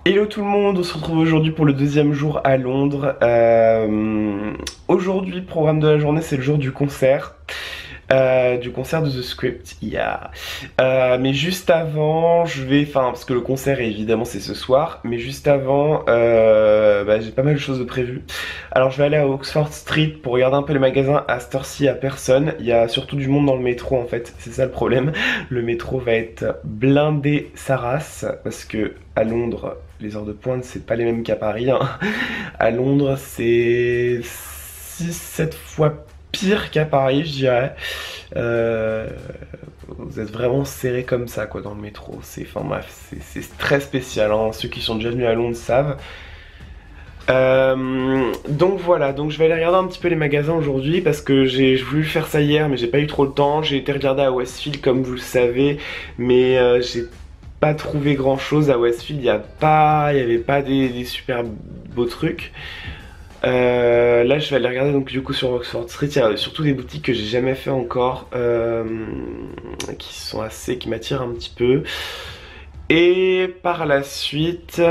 Hello tout le monde, on se retrouve aujourd'hui pour le deuxième jour à Londres. Aujourd'hui, programme de la journée, c'est le jour du concert. Du concert de The Script, yeah. Mais juste avant, parce que le concert évidemment c'est ce soir, mais juste avant, j'ai pas mal de choses de prévues. Alors je vais aller à Oxford Street pour regarder un peu les magasins. À cette heure-ci, il y a personne, il y a surtout du monde dans le métro en fait, c'est ça le problème. Le métro va être blindé sa race, parce que à Londres, les heures de pointe c'est pas les mêmes qu'à Paris, hein. À Londres c'est 6-7 fois pire qu'à Paris, je dirais. Vous êtes vraiment serré comme ça quoi dans le métro. Enfin bref, c'est très spécial, hein. Ceux qui sont déjà venus à Londres savent. Donc voilà, donc je vais aller regarder un petit peu les magasins aujourd'hui parce que j'ai voulu faire ça hier mais j'ai pas eu trop le temps. J'ai été regarder à Westfield comme vous le savez, mais j'ai pas trouvé grand chose à Westfield. Il y avait pas des super beaux trucs. Là je vais aller regarder donc du coup sur Oxford Street. Il y a surtout des boutiques que j'ai jamais fait encore, qui m'attirent un petit peu. Et par la suite,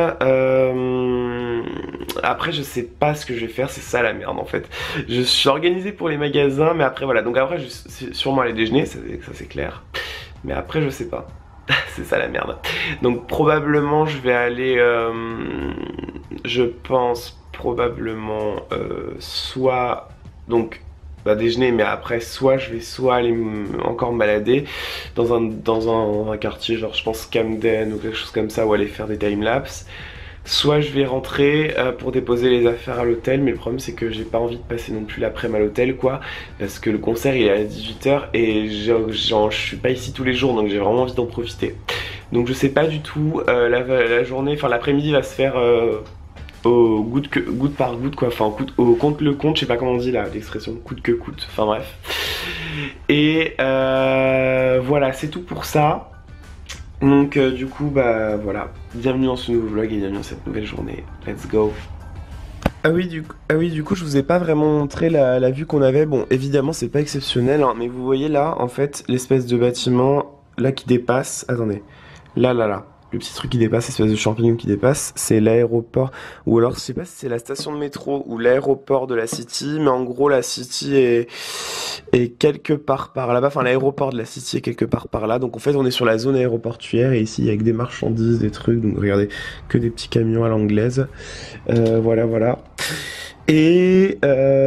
après je sais pas ce que je vais faire, c'est ça la merde en fait. Je suis organisé pour les magasins, mais après voilà, donc après je vais sûrement aller déjeuner, ça c'est clair. Mais après je sais pas, c'est ça la merde. Donc probablement je vais aller, je pense probablement soit donc déjeuner, mais après soit je vais aller encore me balader dans un quartier genre je pense Camden ou quelque chose comme ça, ou aller faire des timelapses, soit je vais rentrer pour déposer les affaires à l'hôtel. Mais le problème c'est que j'ai pas envie de passer non plus l'après-midi à l'hôtel quoi, parce que le concert il est à 18h et je suis pas ici tous les jours, donc j'ai vraiment envie d'en profiter. Donc je sais pas du tout, la journée, enfin l'après-midi va se faire au goutte par goutte quoi, enfin au compte le compte, je sais pas comment on dit là l'expression, coûte que coûte, enfin bref. Et voilà, c'est tout pour ça. Donc du coup voilà, bienvenue dans ce nouveau vlog et bienvenue dans cette nouvelle journée, let's go. Ah oui, du coup je vous ai pas vraiment montré la vue qu'on avait. Bon évidemment c'est pas exceptionnel hein, mais vous voyez là en fait l'espèce de bâtiment là qui dépasse, attendez, là, le petit truc qui dépasse, espèce de champignon qui dépasse, c'est l'aéroport, ou alors je sais pas si c'est la station de métro ou l'aéroport de la City, mais en gros la City est quelque part par là-bas, enfin l'aéroport de la City est quelque part par là, donc en fait on est sur la zone aéroportuaire et ici il y a que des marchandises, des trucs, donc regardez, que des petits camions à l'anglaise, voilà. Et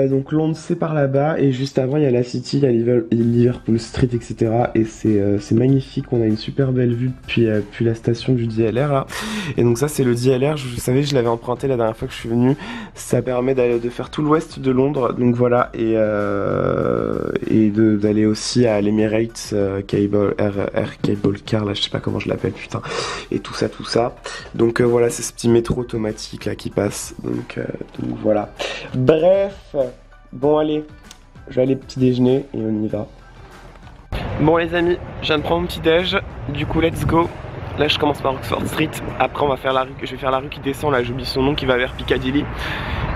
donc Londres c'est par là-bas, et juste avant il y a la City, il y a Liverpool Street, etc. Et c'est magnifique, on a une super belle vue depuis la station du DLR là. Et donc ça c'est le DLR, vous savez je l'avais emprunté la dernière fois que je suis venu. Ça permet de faire tout l'ouest de Londres, donc voilà, et d'aller aussi à l'Emirates Air Cable Car, là je sais pas comment je l'appelle putain, et tout ça. Donc voilà, c'est ce petit métro automatique là qui passe, donc voilà. Bref, bon allez, je vais aller petit déjeuner et on y va. Bon les amis, je viens de prendre mon petit déj, du coup let's go. Là je commence par Oxford Street, après je vais faire la rue qui descend, là j'oublie son nom, qui va vers Piccadilly.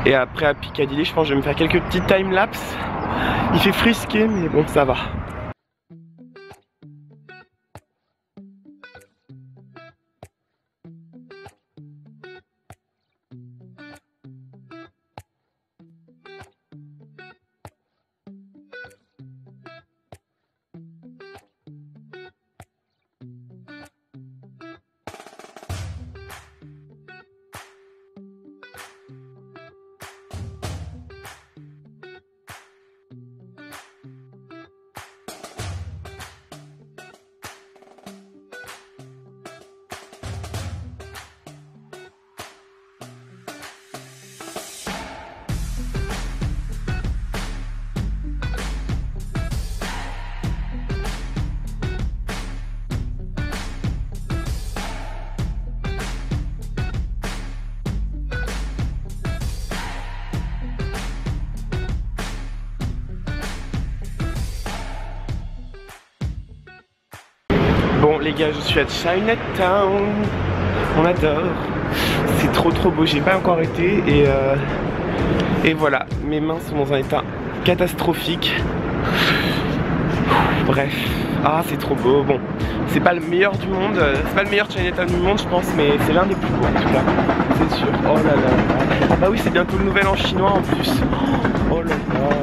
Et après à Piccadilly je pense que je vais me faire quelques petites timelapses. Il fait frisqué mais bon ça va. Bon les gars, je suis à Chinatown, on adore, c'est trop beau, j'ai pas encore été et voilà, mes mains sont dans un état catastrophique. Bref, ah c'est trop beau, bon, C'est pas le meilleur du monde, c'est pas le meilleur Chinatown du monde je pense, mais c'est l'un des plus beaux en tout cas, c'est sûr. Oh là là. Ah bah oui, c'est bientôt le nouvel an chinois en plus. Oh là là.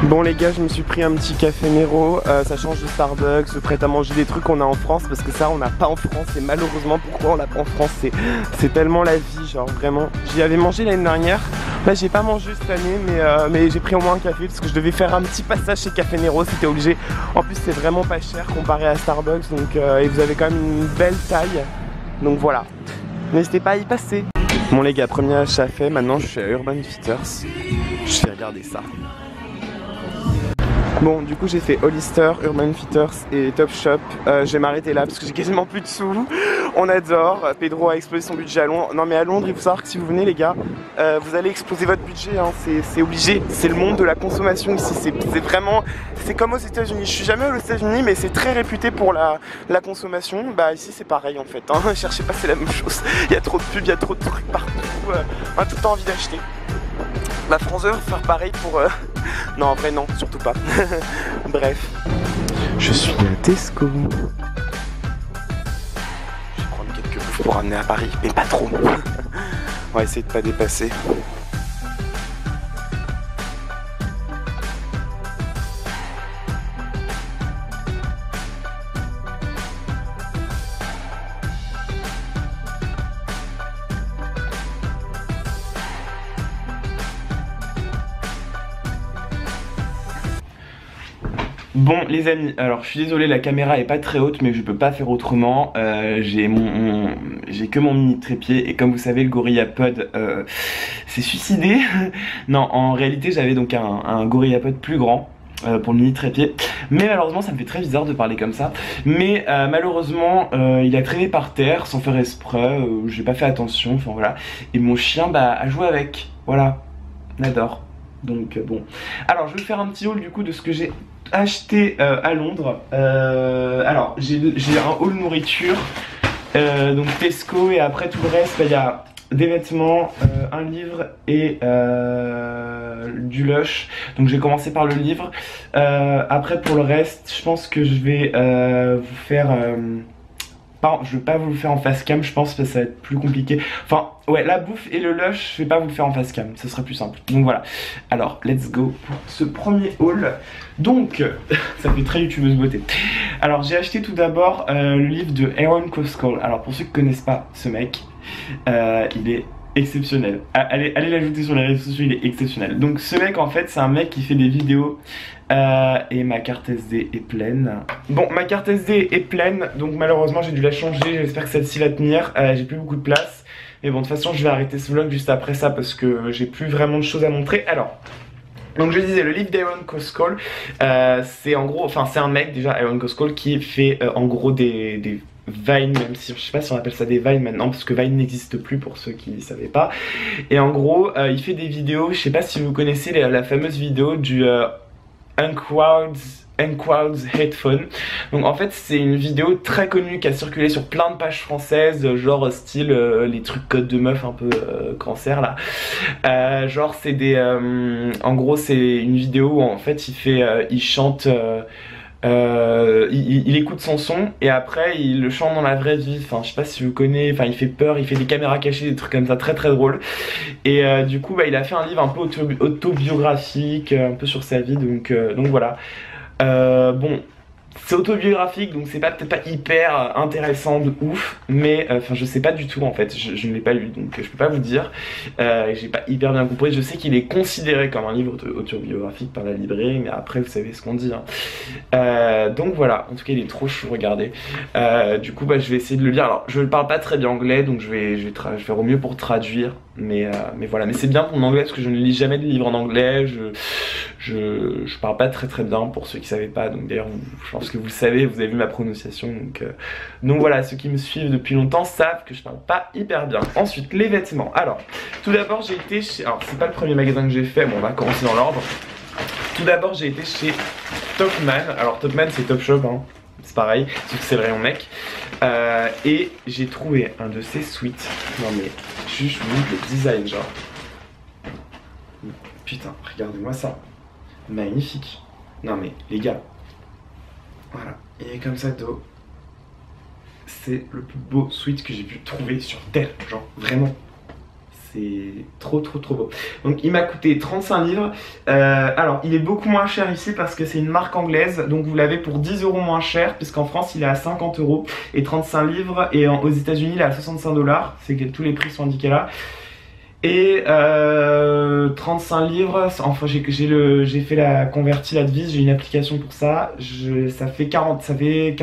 Bon les gars, je me suis pris un petit café Nero, ça change de Starbucks, de prêt à manger des trucs qu'on a en France parce que ça on n'a pas en France et malheureusement pourquoi on l'a pas en France, c'est tellement la vie, genre vraiment. J'y avais mangé l'année dernière, là j'ai pas mangé cette année mais j'ai pris au moins un café parce que je devais faire un petit passage chez Café Nero, c'était obligé. En plus c'est vraiment pas cher comparé à Starbucks donc et vous avez quand même une belle taille, donc voilà. N'hésitez pas à y passer. Bon les gars, premier achat fait, maintenant je suis à Urban Fitters, je vais regarder ça. Bon, du coup j'ai fait Hollister, Urban Fitters et Topshop. Je vais m'arrêter là parce que j'ai quasiment plus de sous. On adore. Pedro a explosé son budget à Londres. Non mais à Londres, il faut savoir que si vous venez les gars, vous allez exploser votre budget, hein. C'est obligé. C'est le monde de la consommation ici. C'est vraiment, c'est comme aux États-Unis. Je suis jamais allé aux États-Unis, mais c'est très réputé pour la consommation. Bah ici c'est pareil en fait, hein. Cherchez pas, c'est la même chose. Il y a trop de pubs, il y a trop de trucs partout. On a tout le temps envie d'acheter. La France veut faire pareil pour... Non en vrai non, surtout pas. Bref. Je suis à Tesco. Je vais prendre quelques bouffes pour ramener à Paris, mais pas trop. On va essayer de pas dépasser. Bon les amis, alors je suis désolé, la caméra est pas très haute mais je peux pas faire autrement. J'ai que mon mini trépied et comme vous savez le GorillaPod s'est suicidé. Non, en réalité j'avais donc un GorillaPod plus grand pour le mini trépied, mais malheureusement ça me fait très bizarre de parler comme ça, mais malheureusement il a traîné par terre sans faire exprès, j'ai pas fait attention, enfin voilà, et mon chien a joué avec, voilà, on adore. Donc bon, alors je vais faire un petit haul du coup de ce que j'ai acheté à Londres. Alors j'ai un haul nourriture, donc Tesco, et après tout le reste il y a des vêtements, un livre et du Lush. Donc j'ai commencé par le livre. Après pour le reste je pense que je vais vous faire... je vais pas vous le faire en face cam, je pense que ça va être plus compliqué. Enfin ouais, la bouffe et le Lush, je vais pas vous le faire en face cam, ça sera plus simple. Donc voilà, alors let's go pour ce premier haul. Donc ça fait très youtubeuse beauté. Alors j'ai acheté tout d'abord le livre de Aaron Coscall. Alors pour ceux qui connaissent pas ce mec, il est exceptionnel. Allez l'ajouter sur les réseaux sociaux, il est exceptionnel. Donc ce mec en fait c'est un mec qui fait des vidéos et ma carte SD est pleine. Bon, ma carte SD est pleine, donc malheureusement j'ai dû la changer, j'espère que celle-ci va tenir. J'ai plus beaucoup de place, mais bon de toute façon je vais arrêter ce vlog juste après ça parce que j'ai plus vraiment de choses à montrer. Alors donc je disais, le livre d'Aaron Coscall, c'est en gros, enfin c'est un mec déjà, Aaron Coscall, qui fait en gros des Vine, même si je sais pas si on appelle ça des Vine maintenant parce que Vine n'existe plus pour ceux qui ne savaient pas. Et en gros il fait des vidéos, je sais pas si vous connaissez la fameuse vidéo du Uncrowd's Headphone. Donc en fait c'est une vidéo très connue qui a circulé sur plein de pages françaises, genre style les trucs code de meuf un peu cancer là. Genre c'est des... en gros c'est une vidéo où en fait il chante... il écoute son son et après il le chante dans la vraie vie. Enfin je sais pas si vous connaissez, enfin il fait peur, il fait des caméras cachées, des trucs comme ça, très très drôle. Et du coup il a fait un livre un peu autobiographique, un peu sur sa vie, donc voilà. Bon, c'est autobiographique donc c'est peut-être pas hyper intéressant de ouf, mais enfin je sais pas du tout en fait, je ne l'ai pas lu donc je peux pas vous dire. J'ai pas hyper bien compris, je sais qu'il est considéré comme un livre autobiographique par la librairie, mais après vous savez ce qu'on dit hein. Donc voilà, en tout cas il est trop chaud, regardez. Du coup je vais essayer de le lire. Alors je ne parle pas très bien anglais donc je vais faire au mieux pour traduire, mais voilà, mais c'est bien pour mon anglais parce que je ne lis jamais de livres en anglais, Je parle pas très bien pour ceux qui savaient pas, donc d'ailleurs je pense que vous le savez, vous avez vu ma prononciation, donc voilà, ceux qui me suivent depuis longtemps savent que je parle pas hyper bien. Ensuite, les vêtements. Alors, tout d'abord j'ai été chez... Alors c'est pas le premier magasin que j'ai fait, bon on va commencer dans l'ordre. Tout d'abord j'ai été chez Topman. Alors Topman c'est Topshop, hein. C'est pareil, sauf que c'est le rayon mec. Et j'ai trouvé un de ces sweats. Non mais, juste le design genre. Putain, regardez-moi ça. Magnifique. Non mais, les gars. Voilà, il est comme ça dos. C'est le plus beau sweat que j'ai pu trouver sur terre. Genre, vraiment. C'est trop beau. Donc il m'a coûté 35 livres. Alors il est beaucoup moins cher ici parce que c'est une marque anglaise. Donc vous l'avez pour 10 € moins cher, puisqu'en France il est à 50 € et 35 livres. Et aux États-Unis il est à 65 $. C'est que tous les prix sont indiqués là. Et 35 livres, enfin j'ai fait la convertie la devise, j'ai une application pour ça, ça fait 39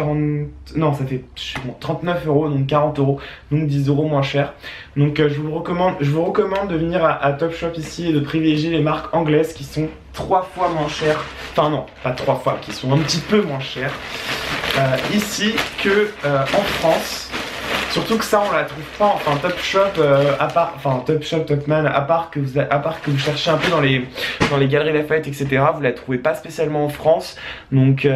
€, donc 40 €, donc 10 € moins cher. Donc je vous recommande de venir à Topshop ici et de privilégier les marques anglaises qui sont 3 fois moins chères, enfin non, pas 3 fois, qui sont un petit peu moins chères ici que en France. Surtout que ça on la trouve pas, enfin Topshop, Topman, à part que vous cherchez un peu dans les galeries Lafayette, etc. Vous la trouvez pas spécialement en France, donc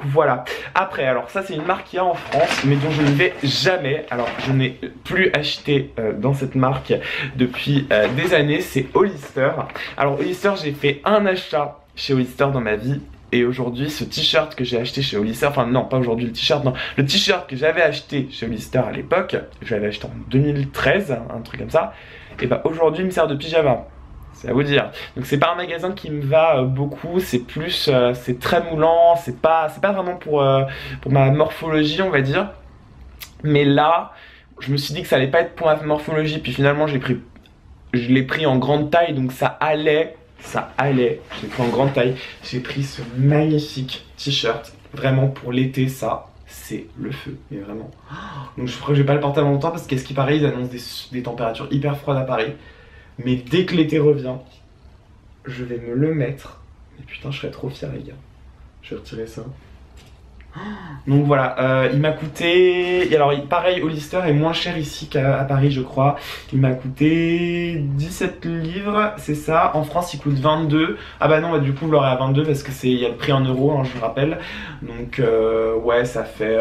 voilà. Après, alors ça c'est une marque qu'il y a en France, mais dont je ne vais jamais. Alors je n'ai plus acheté dans cette marque depuis des années, c'est Hollister. Alors Hollister, j'ai fait un achat chez Hollister dans ma vie. Et aujourd'hui, ce t-shirt que j'ai acheté chez Hollister, enfin non, pas aujourd'hui le t-shirt, non, le t-shirt que j'avais acheté chez Hollister à l'époque, je l'avais acheté en 2013, un truc comme ça, et bah aujourd'hui il me sert de pyjama. C'est à vous dire. Donc c'est pas un magasin qui me va beaucoup, c'est plus, c'est très moulant, c'est pas vraiment pour ma morphologie on va dire. Mais là, je me suis dit que ça allait pas être pour ma morphologie, puis finalement je l'ai pris en grande taille, donc ça allait. Je l'ai pris en grande taille. J'ai pris ce magnifique t-shirt. Vraiment pour l'été, ça, c'est le feu. Mais vraiment. Donc je crois que je vais pas le porter à longtemps parce qu'à ce qui paraît, ils annoncent des températures hyper froides à Paris. Mais dès que l'été revient, je vais me le mettre. Mais putain, je serais trop fier, les gars. Je vais retirer ça. Donc voilà, il m'a coûté... Alors pareil, Hollister est moins cher ici qu'à Paris je crois. Il m'a coûté 17 livres, c'est ça. En France il coûte 22. Ah bah non, bah, du coup vous l'aurez à 22 parce que il y a le prix en euros, hein, je vous rappelle. Donc ouais, ça fait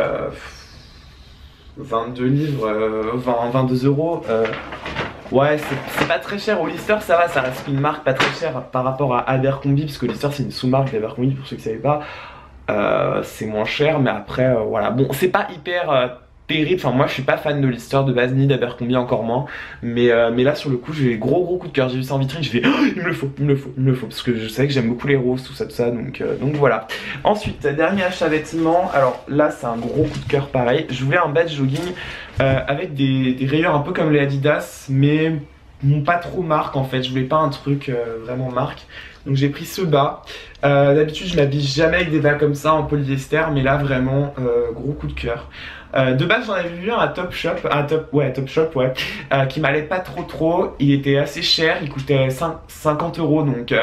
22 livres, 22 €. Ouais, c'est pas très cher. Hollister ça va, ça reste une marque pas très chère par rapport à Abercrombie, parce que Hollister c'est une sous-marque d'Abercrombie pour ceux qui ne savaient pas. C'est moins cher, mais après voilà, bon c'est pas hyper terrible, enfin moi je suis pas fan de Hollister de base ni d'Abercrombie encore moins, mais là sur le coup j'ai gros coup de cœur, j'ai vu ça en vitrine, j'ai fait oh, il me le faut parce que je savais que j'aime beaucoup les roses, tout ça, donc voilà. Ensuite, dernier achat vêtements, alors là c'est un gros coup de cœur pareil, je voulais un badge jogging avec des rayures un peu comme les Adidas, mais pas trop marque en fait, je voulais pas un truc vraiment marque. Donc j'ai pris ce bas. D'habitude je m'habille jamais avec des bas comme ça en polyester, mais là vraiment gros coup de cœur. De base j'en avais vu un à Topshop, qui m'allait pas trop. Il était assez cher, il coûtait 50 €, donc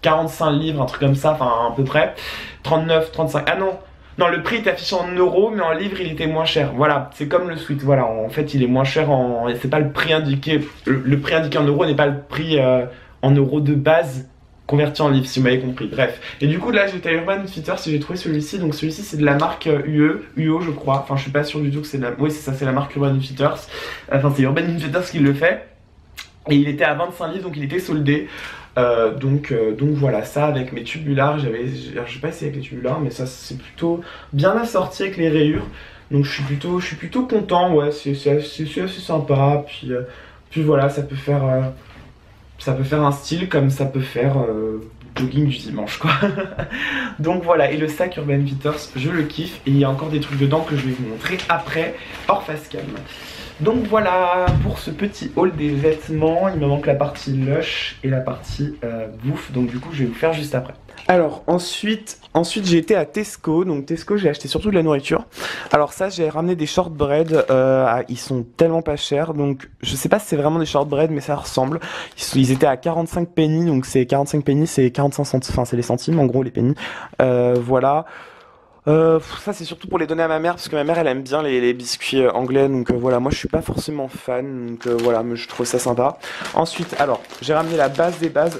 45 livres, un truc comme ça, enfin à peu près. 39, 35, ah non. Non, le prix est affiché en euros, mais en livres il était moins cher. Voilà, c'est comme le sweat. Voilà, en fait il est moins cher en... C'est pas le prix indiqué. Le prix indiqué en euros n'est pas le prix en euros de base converti en livres, si vous m'avez compris. Bref. Et du coup là j'étais à Urban Outfitters et j'ai trouvé celui-ci. Donc celui-ci c'est de la marque UO je crois. Enfin je suis pas sûr du tout que c'est de la... Oui c'est ça, c'est la marque Urban Outfitters. Enfin c'est Urban Outfitters qui le fait. Et il était à 25 livres, donc il était soldé. Donc voilà, ça avec mes tubulars, je sais pas si avec les tubulars, mais ça c'est plutôt bien assorti avec les rayures. Donc je suis plutôt content, ouais, c'est assez sympa. Puis voilà, ça peut faire un style comme ça peut faire jogging du dimanche quoi. Donc voilà, et le sac Urban Outfitters, je le kiffe. Et il y a encore des trucs dedans que je vais vous montrer après, hors face cam. Donc voilà pour ce petit haul des vêtements. Il me manque la partie lush et la partie bouffe. Donc du coup je vais vous faire juste après. Alors ensuite j'ai été à Tesco. Donc Tesco j'ai acheté surtout de la nourriture. Alors ça j'ai ramené des shortbread. Ils sont tellement pas chers. Donc je sais pas si c'est vraiment des shortbread mais ça ressemble. Ils étaient à 45 pennies. Donc c'est 45 pennies c'est 45 centimes. Enfin c'est les centimes en gros les pennies. Voilà. Ça c'est surtout pour les donner à ma mère parce que ma mère elle aime bien les biscuits anglais donc voilà moi je suis pas forcément fan donc voilà mais je trouve ça sympa. Ensuite alors j'ai ramené la base des bases.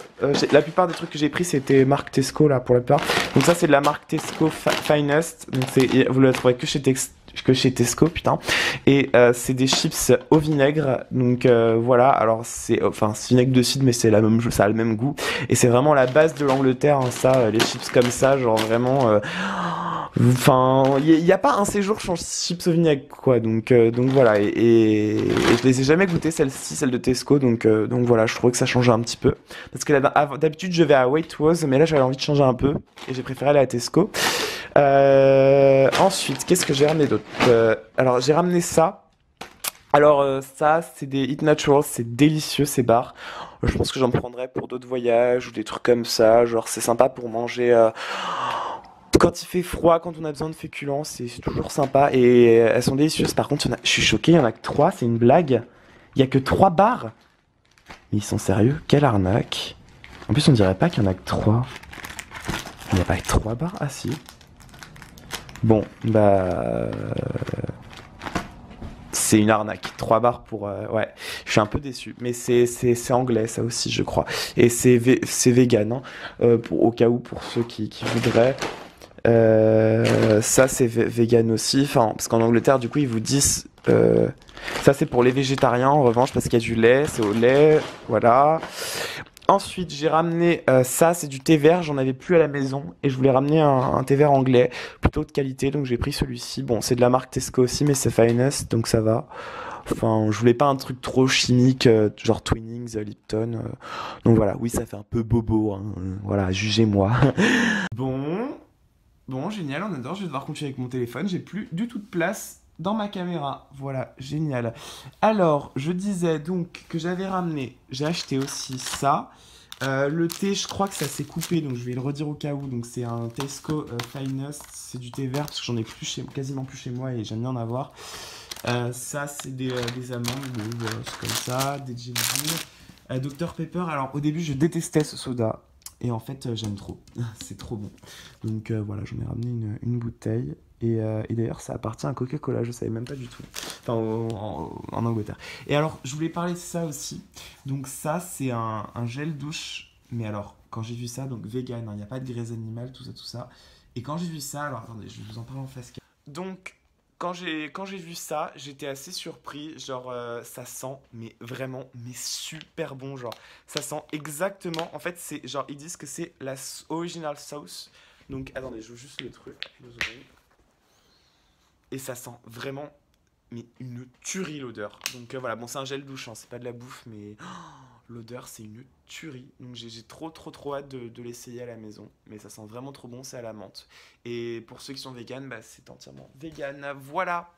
La plupart des trucs que j'ai pris c'était marque Tesco là pour la plupart. Donc ça c'est de la marque Tesco Finest donc vous le trouverez que chez Tesco putain et c'est des chips au vinaigre donc voilà alors c'est vinaigre de cidre mais c'est la même ça a le même goût et c'est vraiment la base de l'Angleterre hein, ça les chips comme ça genre vraiment enfin, il n'y a pas un séjour sans chips au vinaigre, quoi. Donc voilà. Et je les ai jamais goûtées, celle-ci, celle de Tesco. Donc voilà, je trouvais que ça changeait un petit peu. Parce que d'habitude, je vais à Waitrose, mais là, j'avais envie de changer un peu. Et j'ai préféré aller à Tesco. Ensuite, qu'est-ce que j'ai ramené d'autre alors, j'ai ramené ça. Alors, ça, c'est des Eat Naturals. C'est délicieux, ces bars. Je pense que j'en prendrais pour d'autres voyages ou des trucs comme ça. Genre, c'est sympa pour manger. Quand il fait froid, quand on a besoin de féculents, c'est toujours sympa et elles sont délicieuses. Par contre, je suis choqué, il y en a que 3, c'est une blague. Il y a que 3 bars. Mais ils sont sérieux? Quelle arnaque. En plus, on dirait pas qu'il y en a que 3. Il n'y a pas que 3 bars? Ah si. Bon, bah... C'est une arnaque. 3 bars pour... ouais, je suis un peu déçu. Mais c'est anglais, ça aussi, je crois. Et c'est vegan, hein, au cas où, pour ceux qui voudraient. Ça c'est vegan aussi, enfin parce qu'en Angleterre du coup ils vous disent ça c'est pour les végétariens en revanche parce qu'il y a du lait, c'est au lait, voilà. Ensuite j'ai ramené ça c'est du thé vert, j'en avais plus à la maison et je voulais ramener un thé vert anglais plutôt de qualité donc j'ai pris celui-ci. Bon c'est de la marque Tesco aussi mais c'est Finest donc ça va. Enfin, je voulais pas un truc trop chimique, genre Twinings, Lipton. Donc voilà, oui, ça fait un peu bobo, hein, voilà, jugez-moi. Bon, génial, on adore, je vais devoir continuer avec mon téléphone, j'ai plus du tout de place dans ma caméra. Voilà, génial. Alors, je disais donc que j'ai acheté aussi ça. Le thé, je crois que ça s'est coupé, donc je vais le redire au cas où. Donc c'est un Tesco Finest, c'est du thé vert parce que j'en ai quasiment plus chez moi et j'aime bien en avoir. Ça, c'est des amandes, bon, voilà, c'est comme ça, des jelly beans. Dr Pepper, alors au début, je détestais ce soda. Et en fait, j'aime trop. C'est trop bon. Donc voilà, j'en ai ramené une bouteille. Et d'ailleurs, ça appartient à Coca-Cola, je savais même pas du tout. Enfin, en Angleterre. Et alors, je voulais parler de ça aussi. Donc ça, c'est un gel douche. Mais alors, quand j'ai vu ça, donc vegan, il n'y a pas de graisse animale, tout ça. Et quand j'ai vu ça, alors attendez, je vais vous en parler en face. Donc, quand j'ai vu ça, j'étais assez surpris. Genre, ça sent, mais vraiment, mais super bon. Genre, ça sent exactement. En fait, c'est genre, ils disent que c'est la original sauce. Donc, attendez, je veux juste le truc. Et ça sent vraiment, mais une tuerie l'odeur. Donc, voilà, bon, c'est un gel douche, hein, c'est pas de la bouffe, mais l'odeur, c'est une tuerie. Donc, j'ai trop hâte de l'essayer à la maison. Mais ça sent vraiment trop bon, c'est à la menthe. Et pour ceux qui sont véganes, bah, c'est entièrement vegan. Voilà.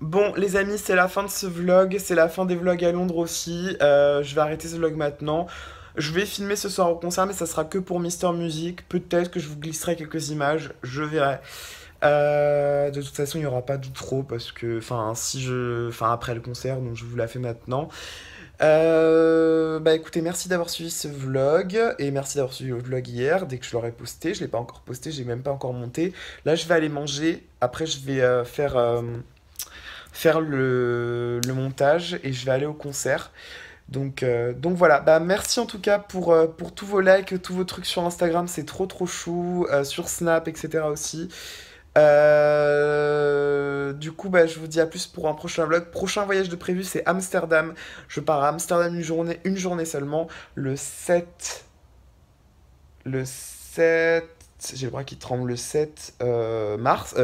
Bon, les amis, c'est la fin de ce vlog. C'est la fin des vlogs à Londres aussi. Je vais arrêter ce vlog maintenant. Je vais filmer ce soir au concert, mais ça sera que pour Mister Music. Peut-être que je vous glisserai quelques images. Je verrai. De toute façon, il n'y aura pas d'outro parce que, après le concert, donc je vous la fais maintenant. Bah écoutez, merci d'avoir suivi ce vlog et merci d'avoir suivi le vlog hier. Dès que je l'aurai posté, je l'ai pas encore posté, j'ai même pas encore monté. Là, je vais aller manger. Après, je vais faire le montage et je vais aller au concert. Donc voilà, bah merci en tout cas pour tous vos likes, tous vos trucs sur Instagram, c'est trop chou, sur Snap, etc. aussi. Du coup, bah, je vous dis à plus pour un prochain vlog. Prochain voyage de prévu, c'est Amsterdam. Je pars à Amsterdam une journée seulement, le 7. J'ai le bras qui tremble, le 7 mars,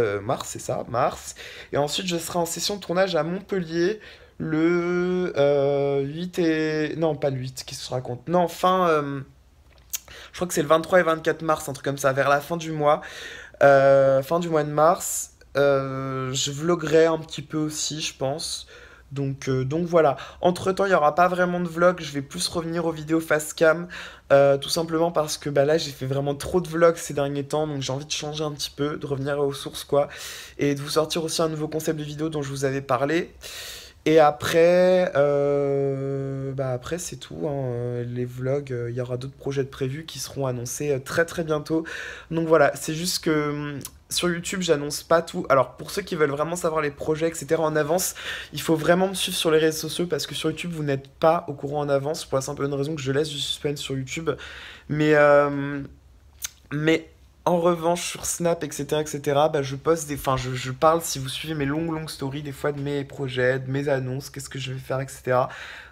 c'est ça, mars. Et ensuite, je serai en session de tournage à Montpellier le 8 et... Non, pas le 8, qu'est-ce que je raconte? Non, je crois que c'est le 23 et 24 mars, un truc comme ça, vers la fin du mois. Fin du mois de mars. Je vloguerai un petit peu aussi, je pense. Donc voilà. Entre-temps, il n'y aura pas vraiment de vlog. Je vais plus revenir aux vidéos face cam. Tout simplement parce que bah, là, j'ai fait vraiment trop de vlogs ces derniers temps. Donc j'ai envie de changer un petit peu, de revenir aux sources, quoi. Et de vous sortir aussi un nouveau concept de vidéo dont je vous avais parlé. Et après, bah après c'est tout, hein. Les vlogs, il y aura d'autres projets de prévus qui seront annoncés très très bientôt. Donc voilà, c'est juste que sur YouTube, j'annonce pas tout. Alors pour ceux qui veulent vraiment savoir les projets, etc. en avance, il faut vraiment me suivre sur les réseaux sociaux parce que sur YouTube, vous n'êtes pas au courant en avance pour la simple bonne raison que je laisse du suspense sur YouTube. Mais, euh, mais en revanche, sur Snap, etc., bah, je poste des. Enfin, je parle, si vous suivez mes longues stories, des fois de mes projets, de mes annonces, qu'est-ce que je vais faire, etc.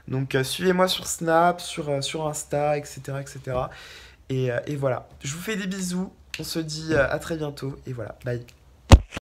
Donc, suivez-moi sur Snap, sur Insta, etc., etc. Et voilà. Je vous fais des bisous. On se dit à très bientôt. Et voilà. Bye.